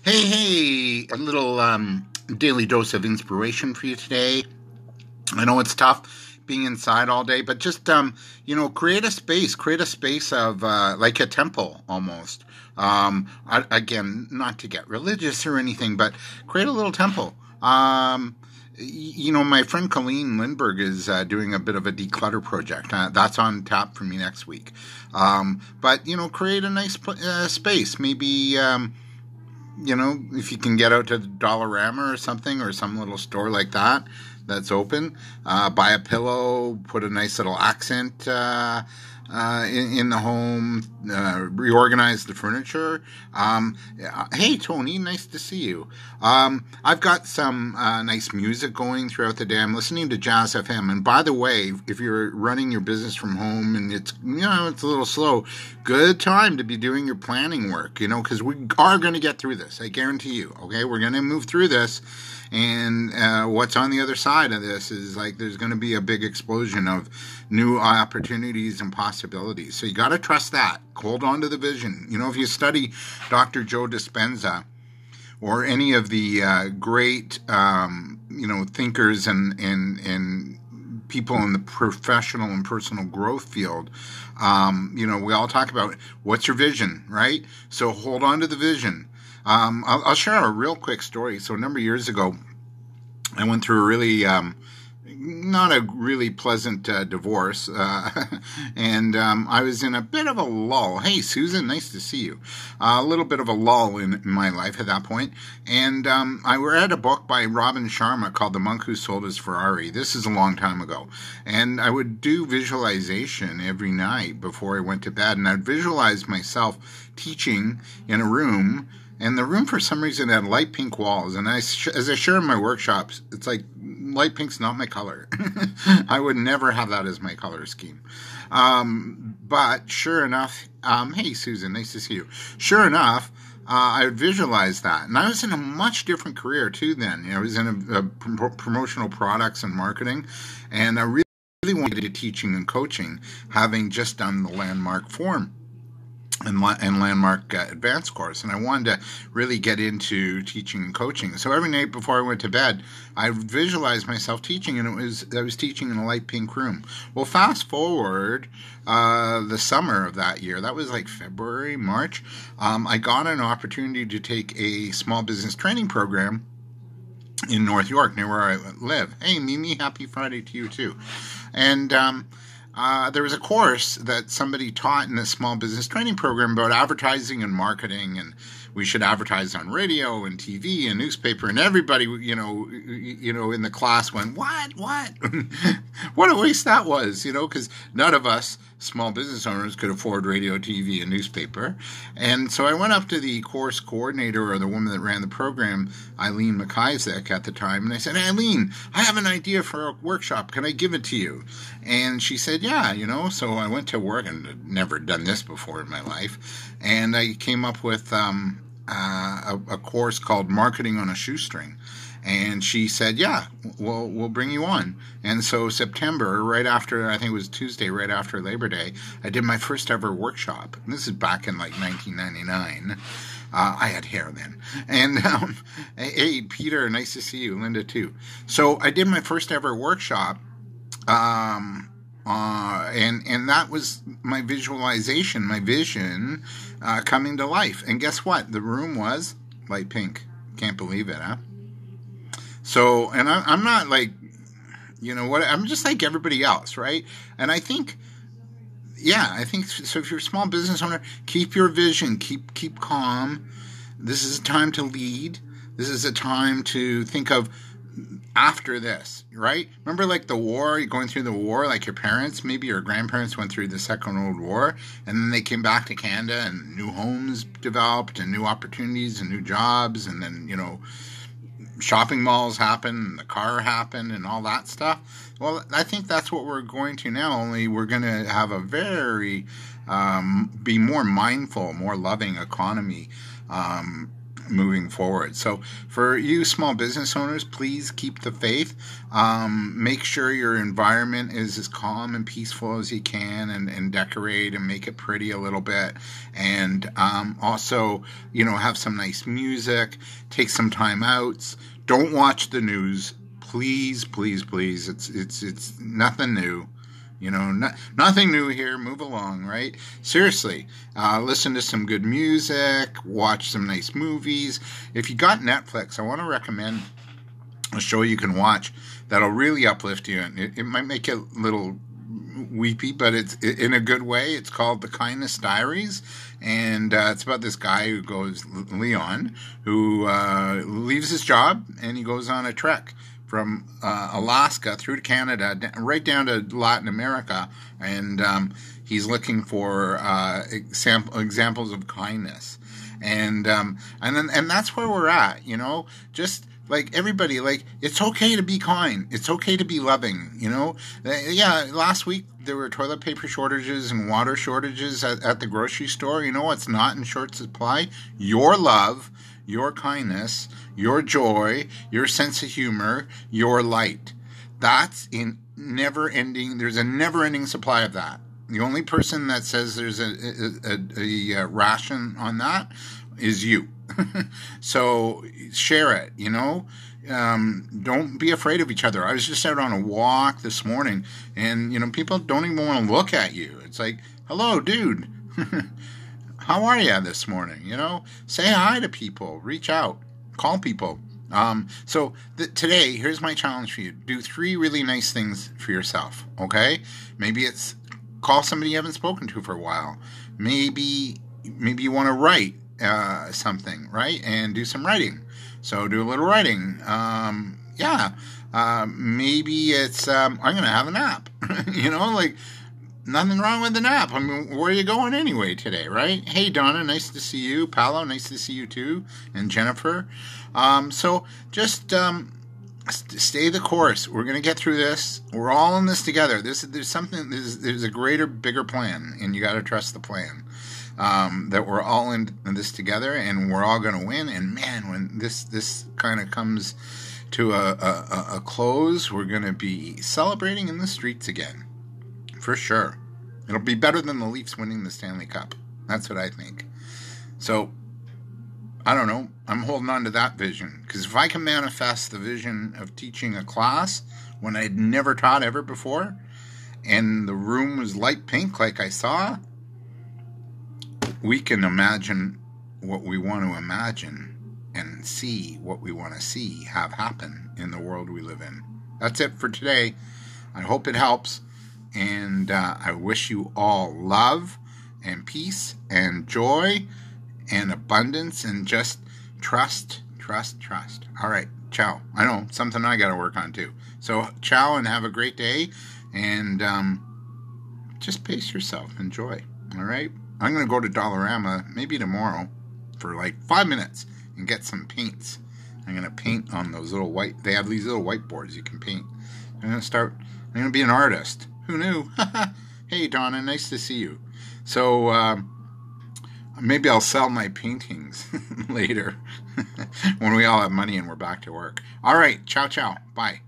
Hey, a little daily dose of inspiration for you today. I know it's tough being inside all day, but just, create a space of like a temple almost. Again, not to get religious or anything, but create a little temple. My friend Colleen Lindbergh is doing a bit of a declutter project. That's on tap for me next week. But create a nice space. Maybe, if you can get out to Dollarama or something, or some little store like that that's open, buy a pillow, put a nice little accent in the home, reorganize the furniture. Hey, Tony, nice to see you. I've got some nice music going throughout the day. I'm listening to Jazz FM. And by the way, if you're running your business from home and it's a little slow, good time to be doing your planning work, because we are going to get through this. I guarantee you. Okay, we're going to move through this. And what's on the other side of this is there's going to be a big explosion of new opportunities and possibilities. So you got to trust that. Hold on to the vision. If you study Dr. Joe Dispenza or any of the great, thinkers and people in the professional and personal growth field, we all talk about what's your vision, right? So hold on to the vision. I'll share a real quick story. So a number of years ago, I went through a really, not a really pleasant divorce, and I was in a bit of a lull. Hey, Susan, nice to see you. A little bit of a lull in my life at that point. And I read a book by Robin Sharma called The Monk Who Sold His Ferrari. This is a long time ago. And I would do visualization every night before I went to bed, and I'd visualize myself teaching in a room. And the room, for some reason, had light pink walls. And as I share in my workshops, it's like light pink's not my color. I would never have that as my color scheme. But sure enough, hey, Susan, nice to see you. Sure enough, I would visualize that. And I was in a much different career, too, then. I was in promotional products and marketing. And I really wanted to do teaching and coaching, having just done the Landmark Form and Landmark Advanced course, and I wanted to really get into teaching and coaching. So every night before I went to bed, I visualized myself teaching, and I was teaching in a light pink room. Well, fast forward the summer of that year, that was like February, March, I got an opportunity to take a small business training program in North York, near where I live. Hey, Mimi, happy Friday to you too. And there was a course that somebody taught in this small business training program about advertising and marketing, and we should advertise on radio and TV and newspaper, and everybody, in the class went, what? What a waste that was, because none of us small business owners could afford radio, TV, and newspaper. And so I went up to the course coordinator, or the woman that ran the program, Eileen McIsaac at the time, and I said, Eileen, I have an idea for a workshop. Can I give it to you? And she said, yeah, so I went to work, and I'd never done this before in my life, and I came up with a course called Marketing on a Shoestring. And she said, yeah, we'll bring you on. And so September, right after, I think it was Tuesday, right after Labor Day, I did my first ever workshop. And this is back in 1999. I had hair then. And hey, Peter, nice to see you. Linda, too. So I did my first ever workshop. And that was my visualization, my vision coming to life. And guess what? The room was light pink. Can't believe it, huh? So, and I'm not I'm just like everybody else, right? And I think so. If you're a small business owner, keep your vision, keep calm. This is a time to lead. This is a time to think of after this, right? Remember, the war, you're going through the war, like your parents, maybe your grandparents went through the Second World War, and then they came back to Canada, and new homes developed, and new opportunities, and new jobs, and then, shopping malls happened, and the car happened, and all that stuff. Well, I think that's what we're going to now, only we're going to have a very, be more mindful, more loving economy, moving forward. So for you small business owners, please keep the faith. Make sure your environment is as calm and peaceful as you can, and decorate and make it pretty a little bit. And also, have some nice music, take some time outs. Don't watch the news. Please, please, please. It's nothing new. Nothing new here. Move along, right? Seriously, listen to some good music, watch some nice movies. If you got Netflix, I want to recommend a show you can watch that'll really uplift you. And it might make you a little weepy, but it's in a good way. It's called The Kindness Diaries, and it's about this guy who goes, Leon, who leaves his job and he goes on a trek from Alaska through to Canada, right down to Latin America, and he's looking for examples of kindness, and that's where we're at. Just like everybody, like, it's okay to be kind, it's okay to be loving. Yeah, last week there were toilet paper shortages and water shortages at the grocery store. What's not in short supply? Your love, your kindness, your joy, your sense of humor, your light. That's in there's a never-ending supply of that. The only person that says there's a ration on that is you. So share it, don't be afraid of each other. I was just out on a walk this morning, and people don't even want to look at you. It's like, hello, dude. How are you this morning? Say hi to people, reach out, call people. So today, here's my challenge for you. Do 3 really nice things for yourself, okay? Maybe it's call somebody you haven't spoken to for a while. Maybe you want to write something, right? And do some writing. So do a little writing. Maybe it's, I'm going to have a nap, like, nothing wrong with the nap. I mean, where are you going anyway today, right? Hey, Donna, nice to see you. Paolo, nice to see you too. And Jennifer. So just stay the course. We're going to get through this. We're all in this together. There's a greater, bigger plan, and you got to trust the plan. That we're all in this together, and we're all going to win. And man, when this kind of comes to a close, we're going to be celebrating in the streets again. For sure. It'll be better than the Leafs winning the Stanley Cup. That's what I think. So, I don't know. I'm holding on to that vision. Because if I can manifest the vision of teaching a class when I'd never taught ever before, and the room was light pink like I saw, we can imagine what we want to imagine and see what we want to see have happen in the world we live in. That's it for today. I hope it helps. And I wish you all love and peace and joy and abundance and just trust. All right, ciao. I know, something I got to work on too. So ciao and have a great day. And just pace yourself. Enjoy. All right? I'm going to go to Dollarama maybe tomorrow for like 5 minutes and get some paints. I'm going to paint on those little they have these little whiteboards you can paint. I'm going to be an artist. Who knew? Hey, Donna, nice to see you. So maybe I'll sell my paintings later when we all have money and we're back to work. All right, ciao. Bye.